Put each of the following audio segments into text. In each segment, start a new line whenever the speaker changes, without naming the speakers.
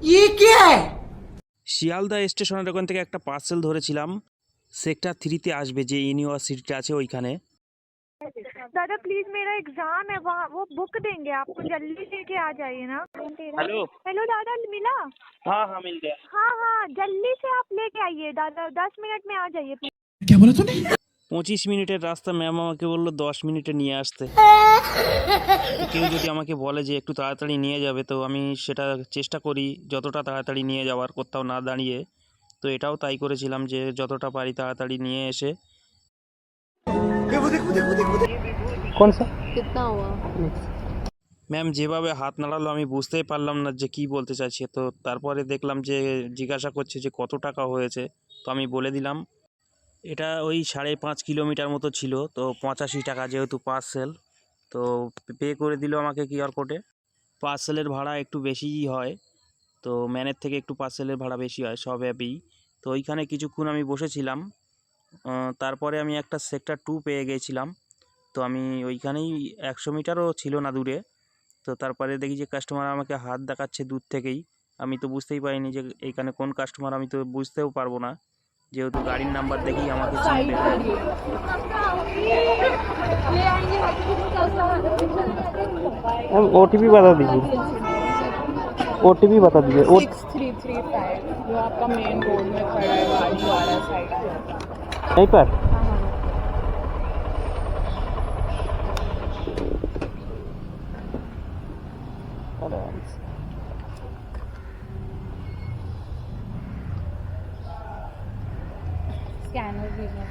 ये क्या है?
শিয়ালদা স্টেশনের ওখান থেকে একটা পার্সেল ধরেছিলাম, সেক্টর 3-তে আসবে, যে ইউনিভার্সিটিটা আছে ওইখানে।
दादा प्लीज मेरा एग्जाम है वहाँ वो बुक देंगे आपको जल्दी लेके आ जाइए ना।
हेलो।
हेलो दादा मिला।
हाँ हाँ मिल गया।
हाँ हाँ जल्दी से आप लेके आइए दादा 10 मिनट में आ जाइए प्लीज।
क्या बोला तूने?
25 মিনিটের রাস্তা, ম্যাম আমাকে বললো 10 মিনিটে নিয়ে আসতে। তো কেউ যদি আমাকে বলে যে একটু তাড়াতাড়ি নিয়ে যাবে, তো আমি সেটা চেষ্টা করি যতটা তাড়াতাড়ি নিয়ে যাওয়ার, কোথাও না দাঁড়িয়ে। তো এটাও তাই করেছিলাম যে যতটা পারি তাড়াতাড়ি নিয়ে এসে।
कौन सा?
कितना हुआ?
ম্যাম যেভাবে হাত নাড়ালো আমি বুঝতেই পারলাম না যে কি বলতে চাইছে। তো তারপরে দেখলাম যে জিজ্ঞাসা করছে যে কত টাকা হয়েছে। তো আমি বলে দিলাম। এটা ওই 5.5 কিলোমিটার মতো ছিল, তো 85 টাকা যেহেতু পার্সেল। তো পে করে দিল আমাকে কিউআর কোডে। পার্সেলের ভাড়া একটু বেশিই হয়, তো ম্যানের থেকে একটু পার্সেলের ভাড়া বেশি হয় সব অ্যাপেই। তো ওইখানে কিছুক্ষণ আমি বসেছিলাম। তারপরে আমি একটা সেক্টর 2 পেয়ে গিয়েছিলাম। তো আমি ওইখানেই 100 মিটারও ছিল না দূরে। তো তারপরে দেখি যে কাস্টমার আমাকে হাত দেখাচ্ছে দূর থেকেই। আমি তো বুঝতেই পারিনি যে এইখানে কোন কাস্টমার, আমি তো বুঝতেও পারবো না, যেহেতু গাড়ির নাম্বার দেখেই আমাকে চিনবে।
हम OTP बता दीजिए, OTP बता दीजिए।
6335 जो आपका मेन रोड में खड़ा है वाला साइड पे।
यहीं पर
स्कैनर भी है।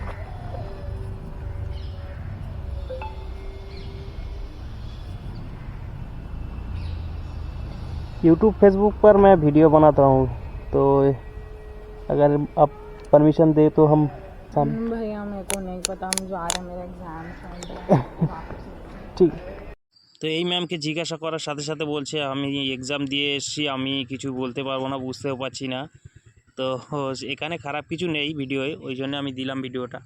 यूट्यूब फेसबुक पर मैं वीडियो बनाता हूँ, तो अगर आप परमिशन दे तो हम
भैया मेरे को नहीं पता, हम जा रहे हैं, मेरा एग्जाम चल रहा है।
ठीक।
তো এই ম্যামকে জিজ্ঞাসা করার সাথে সাথে বলছে আমি এক্সাম দিয়ে এসেছি, আমি কিছু বলতে পারবো না, বুঝতেও পারছি না। তো এখানে খারাপ কিছু নেই ভিডিওয়ে, ওই জন্য আমি দিলাম ভিডিওটা।